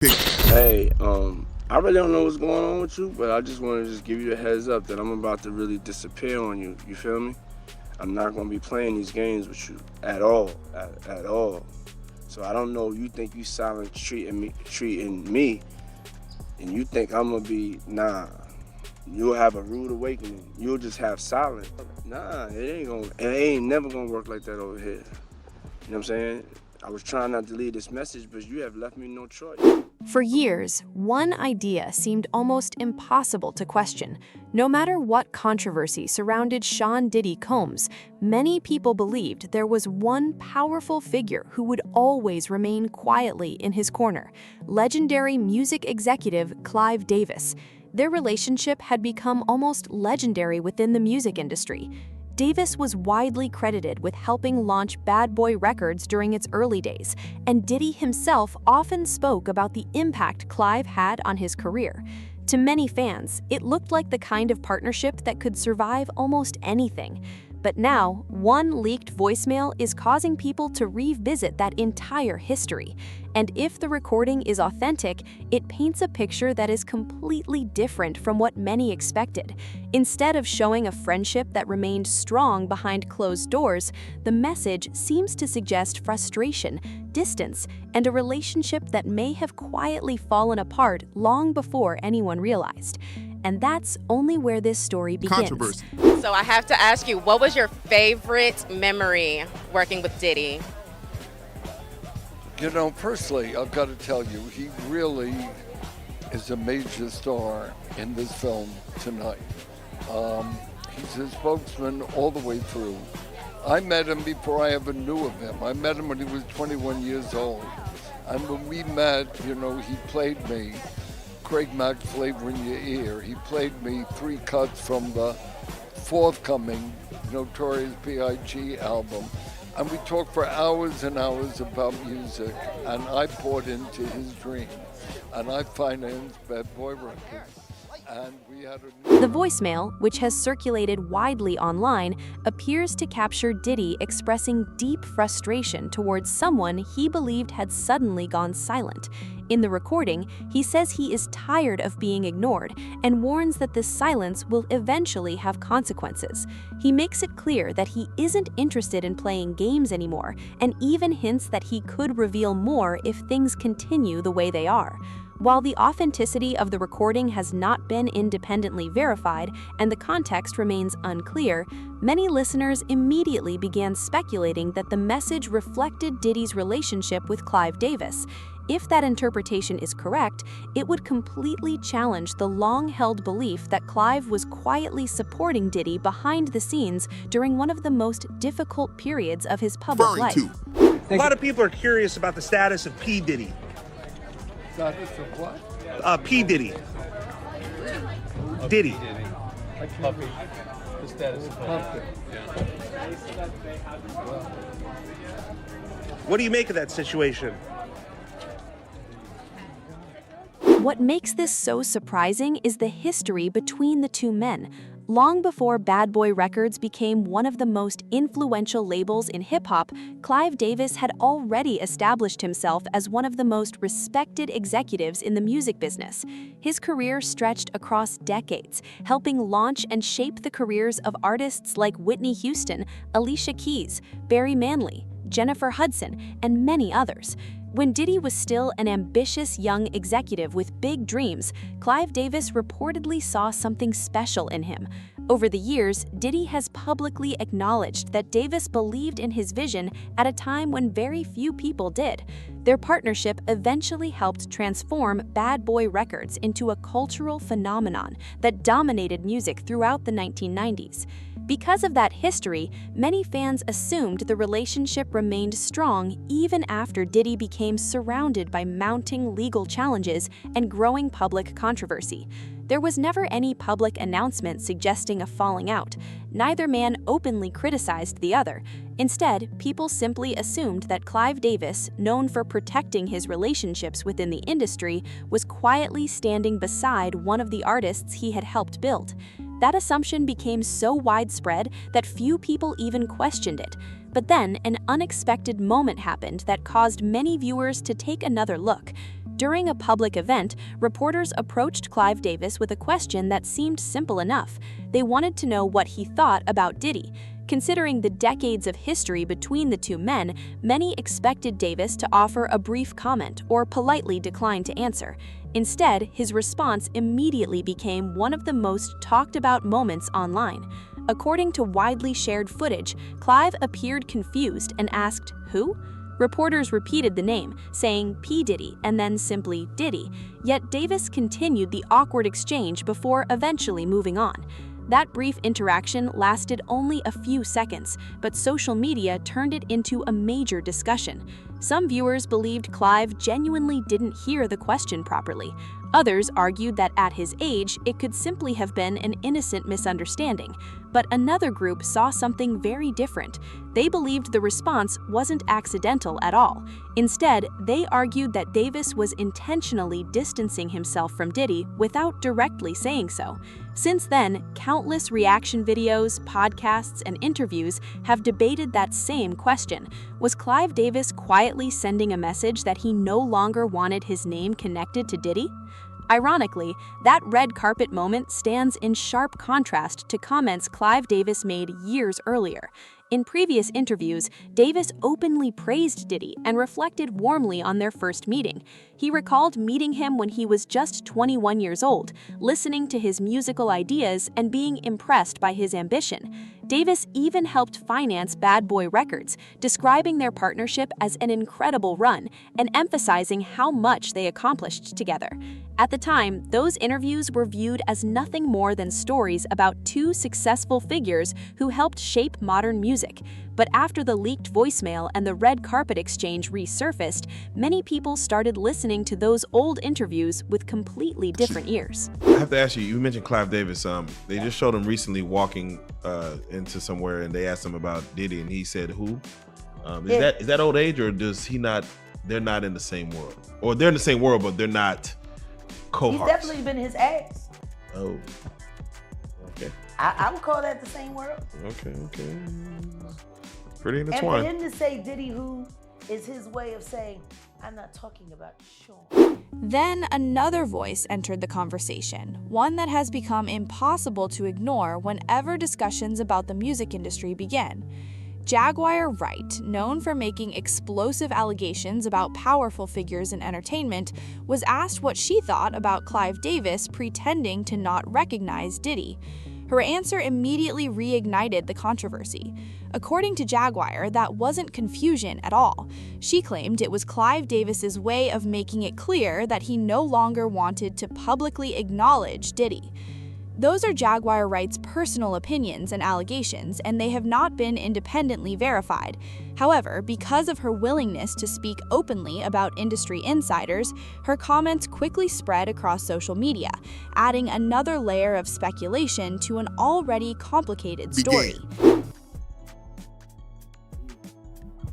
Hey, I really don't know what's going on with you, but I just want to just give you a heads up that I'm about to really disappear on you. You feel me? I'm not going to be playing these games with you at all, at all. So I don't know, you think you silent treating me, and you think I'm going to be, nah. You'll have a rude awakening. You'll just have silence. Nah, it ain't never going to work like that over here. You know what I'm saying? I was trying not to leave this message, but you have left me no choice. For years, one idea seemed almost impossible to question. No matter what controversy surrounded Sean Diddy Combs, many people believed there was one powerful figure who would always remain quietly in his corner: legendary music executive Clive Davis. Their relationship had become almost legendary within the music industry. Davis was widely credited with helping launch Bad Boy Records during its early days, and Diddy himself often spoke about the impact Clive had on his career. To many fans, it looked like the kind of partnership that could survive almost anything. But now, one leaked voicemail is causing people to revisit that entire history. And if the recording is authentic, it paints a picture that is completely different from what many expected. Instead of showing a friendship that remained strong behind closed doors, the message seems to suggest frustration, distance, and a relationship that may have quietly fallen apart long before anyone realized. And that's only where this story begins. Controversy. So I have to ask you, what was your favorite memory working with Diddy? You know, personally, I've got to tell you, he really is a major star in this film tonight. He's a spokesman all the way through. I met him before I ever knew of him. I met him when he was 21 years old. And when we met, you know, he played me Craig Mack's Flavor in Your Ear. He played me 3 cuts from the forthcoming Notorious B.I.G. album. And we talked for hours and hours about music, and I poured into his dream. And I financed Bad Boy Records. And we had The voicemail, which has circulated widely online, appears to capture Diddy expressing deep frustration towards someone he believed had suddenly gone silent. In the recording, he says he is tired of being ignored and warns that this silence will eventually have consequences. He makes it clear that he isn't interested in playing games anymore, and even hints that he could reveal more if things continue the way they are. While the authenticity of the recording has not been independently verified and the context remains unclear, many listeners immediately began speculating that the message reflected Diddy's relationship with Clive Davis. If that interpretation is correct, it would completely challenge the long-held belief that Clive was quietly supporting Diddy behind the scenes during one of the most difficult periods of his public life. A lot of people are curious about the status of P. Diddy. status of what? P. Diddy. Diddy. Like Puppy. The status of Puppy. What do you make of that situation? What makes this so surprising is the history between the two men. Long before Bad Boy Records became one of the most influential labels in hip-hop, Clive Davis had already established himself as one of the most respected executives in the music business. His career stretched across decades, helping launch and shape the careers of artists like Whitney Houston, Alicia Keys, Barry Manley, Jennifer Hudson, and many others. When Diddy was still an ambitious young executive with big dreams, Clive Davis reportedly saw something special in him. Over the years, Diddy has publicly acknowledged that Davis believed in his vision at a time when very few people did. Their partnership eventually helped transform Bad Boy Records into a cultural phenomenon that dominated music throughout the 1990s. Because of that history, many fans assumed the relationship remained strong even after Diddy became surrounded by mounting legal challenges and growing public controversy. There was never any public announcement suggesting a falling out. Neither man openly criticized the other. Instead, people simply assumed that Clive Davis, known for protecting his relationships within the industry, was quietly standing beside one of the artists he had helped build. That assumption became so widespread that few people even questioned it. But then, an unexpected moment happened that caused many viewers to take another look. During a public event, reporters approached Clive Davis with a question that seemed simple enough. They wanted to know what he thought about Diddy. Considering the decades of history between the two men, many expected Davis to offer a brief comment or politely decline to answer. Instead, his response immediately became one of the most talked about moments online. According to widely shared footage, Clive appeared confused and asked, "Who?" Reporters repeated the name, saying P. Diddy and then simply Diddy, yet Davis continued the awkward exchange before eventually moving on. That brief interaction lasted only a few seconds, but social media turned it into a major discussion. Some viewers believed Clive genuinely didn't hear the question properly. Others argued that at his age, it could simply have been an innocent misunderstanding. But another group saw something very different. They believed the response wasn't accidental at all. Instead, they argued that Davis was intentionally distancing himself from Diddy without directly saying so. Since then, countless reaction videos, podcasts, and interviews have debated that same question. Was Clive Davis quietly sending a message that he no longer wanted his name connected to Diddy? Ironically, that red carpet moment stands in sharp contrast to comments Clive Davis made years earlier. In previous interviews, Davis openly praised Diddy and reflected warmly on their first meeting. He recalled meeting him when he was just 21 years old, listening to his musical ideas and being impressed by his ambition. Davis even helped finance Bad Boy Records, describing their partnership as an incredible run and emphasizing how much they accomplished together. At the time, those interviews were viewed as nothing more than stories about two successful figures who helped shape modern music. But after the leaked voicemail and the red carpet exchange resurfaced, many people started listening to those old interviews with completely different ears. I have to ask you, you mentioned Clive Davis. They just showed him recently walking into somewhere and they asked him about Diddy and he said, "Who?" Is that old age or does he not, they're not in the same world? Or they're in the same world, but they're not cohorts? He's definitely been his ass. Oh, okay. I would call that the same world. Okay. Pretty And intertwined. for him to say Diddy who is his way of saying, I'm not talking about Sean. Then another voice entered the conversation, one that has become impossible to ignore whenever discussions about the music industry begin. Jaguar Wright, known for making explosive allegations about powerful figures in entertainment, was asked what she thought about Clive Davis pretending to not recognize Diddy. Her answer immediately reignited the controversy. According to Jaguar, that wasn't confusion at all. She claimed it was Clive Davis's way of making it clear that he no longer wanted to publicly acknowledge Diddy. Those are Jaguar Wright's personal opinions and allegations, and they have not been independently verified. However, because of her willingness to speak openly about industry insiders, her comments quickly spread across social media, adding another layer of speculation to an already complicated story.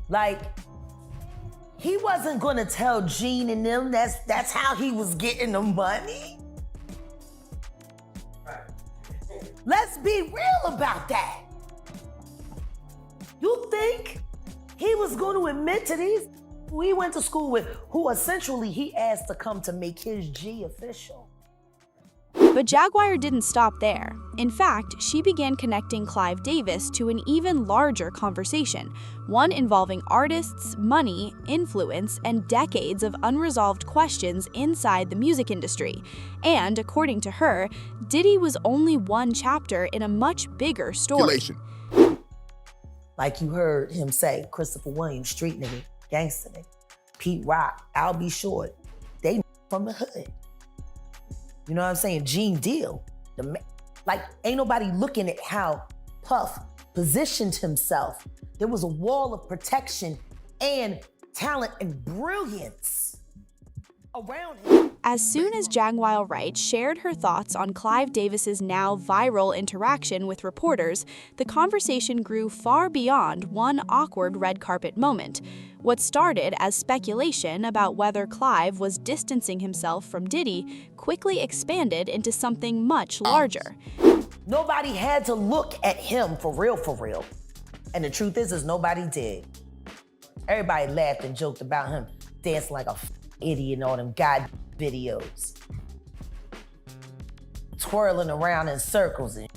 Like, he wasn't gonna tell Gene and them that's how he was getting the money. Let's be real about that. You think he was going to admit to these who he went to school with, who essentially he asked to come to make his G official? But Jaguar didn't stop there. In fact, she began connecting Clive Davis to an even larger conversation, one involving artists, money, influence, and decades of unresolved questions inside the music industry. And according to her, Diddy was only one chapter in a much bigger story. Like you heard him say, Christopher Williams, street nigga, gangster nigga, Pete Rock, I'll Be Short, they from the hood. You know what I'm saying? Gene Deal. Like, ain't nobody looking at how Puff positioned himself. There was a wall of protection and talent and brilliance around him. As soon as Jaguar Wright shared her thoughts on Clive Davis's now viral interaction with reporters, the conversation grew far beyond one awkward red carpet moment. What started as speculation about whether Clive was distancing himself from Diddy quickly expanded into something much larger. Nobody had to look at him for real, for real. And the truth is nobody did. Everybody laughed and joked about him dancing like a idiot in all them god videos. Twirling around in circles and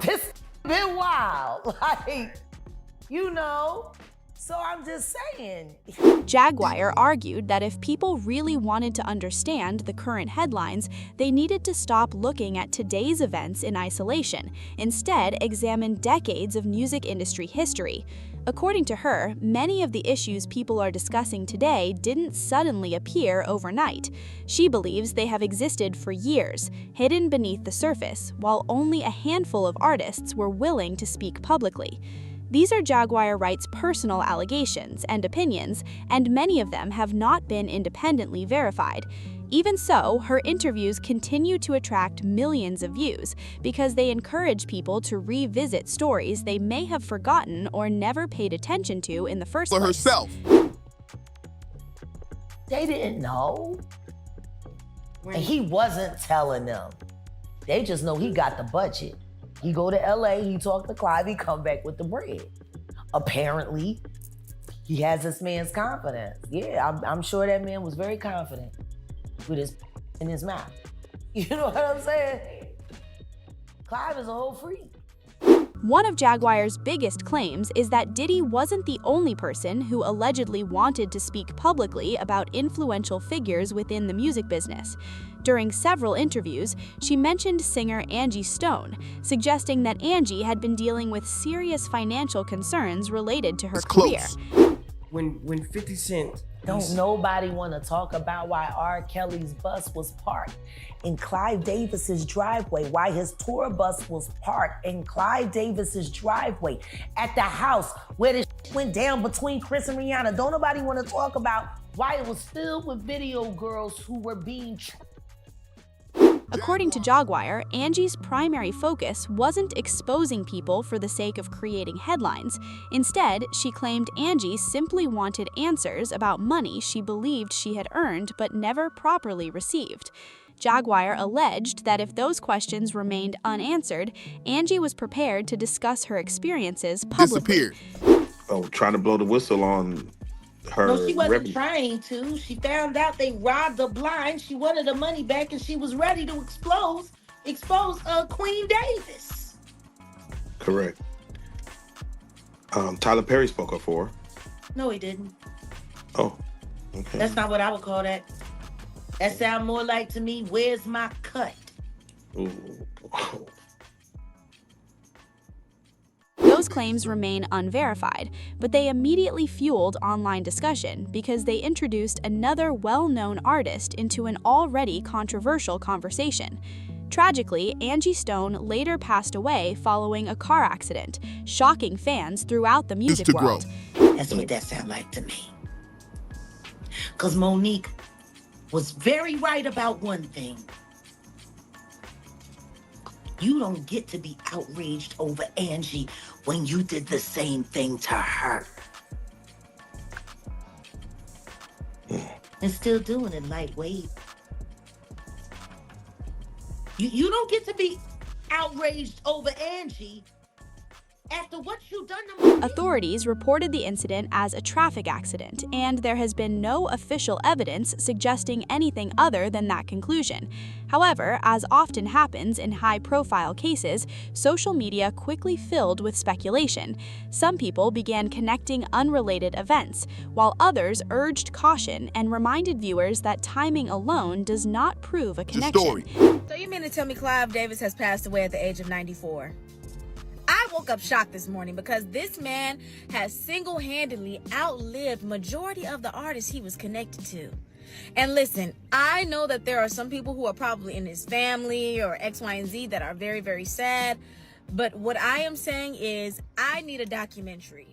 this been wild. Like, you know. So I'm just saying. Jaguar argued that if people really wanted to understand the current headlines, they needed to stop looking at today's events in isolation, instead examine decades of music industry history. According to her, many of the issues people are discussing today didn't suddenly appear overnight. She believes they have existed for years, hidden beneath the surface, while only a handful of artists were willing to speak publicly. These are Jaguar Wright's personal allegations and opinions, and many of them have not been independently verified. Even so, her interviews continue to attract millions of views because they encourage people to revisit stories they may have forgotten or never paid attention to in the first place. Herself. They didn't know. And he wasn't telling them. They just know he got the budget. He go to LA, he talk to Clive, he come back with the bread. Apparently, he has this man's confidence. Yeah, I'm sure that man was very confident with his in his mouth. You know what I'm saying? Clive is a whole freak. One of Jaguar's biggest claims is that Diddy wasn't the only person who allegedly wanted to speak publicly about influential figures within the music business. During several interviews, she mentioned singer Angie Stone, suggesting that Angie had been dealing with serious financial concerns related to her career. When 50 Cent... Don't nobody want to talk about why R. Kelly's bus was parked in Clive Davis's driveway, why his tour bus was parked in Clive Davis's driveway at the house where this went down between Chris and Rihanna. Don't nobody want to talk about why it was filled with video girls who were being According to Jaguar, Angie's primary focus wasn't exposing people for the sake of creating headlines. Instead, she claimed Angie simply wanted answers about money she believed she had earned but never properly received. Jaguar alleged that if those questions remained unanswered, Angie was prepared to discuss her experiences publicly. Oh, trying to blow the whistle on her. No, she wasn't trying to. She found out they robbed her blind. She wanted her money back, and she was ready to expose Queen Davis. Correct. Tyler Perry spoke up for her. No, he didn't. Oh, okay. That's not what I would call that. That sounds more like to me, where's my cut? Ooh. Those claims remain unverified, but they immediately fueled online discussion because they introduced another well-known artist into an already controversial conversation. Tragically, Angie Stone later passed away following a car accident, shocking fans throughout the music world. That's what that sounds like to me. Because Monique was very right about one thing. You don't get to be outraged over Angie when you did the same thing to her. And still doing it lightweight. You don't get to be outraged over Angie after what you done to Monique. Authorities reported the incident as a traffic accident, and there has been no official evidence suggesting anything other than that conclusion. However, as often happens in high-profile cases, social media quickly filled with speculation. Some people began connecting unrelated events, while others urged caution and reminded viewers that timing alone does not prove a connection. So you mean to tell me Clive Davis has passed away at the age of 94? I woke up shocked this morning because this man has single-handedly outlived majority of the artists he was connected to. And listen, I know that there are some people who are probably in his family or X, Y, and Z that are very, very sad. But what I am saying is I need a documentary.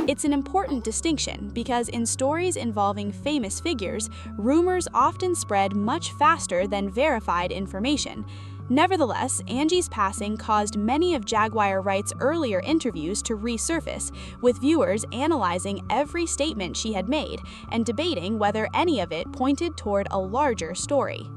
It's an important distinction because in stories involving famous figures, rumors often spread much faster than verified information. Nevertheless, Angie's passing caused many of Jaguar Wright's earlier interviews to resurface, with viewers analyzing every statement she had made and debating whether any of it pointed toward a larger story.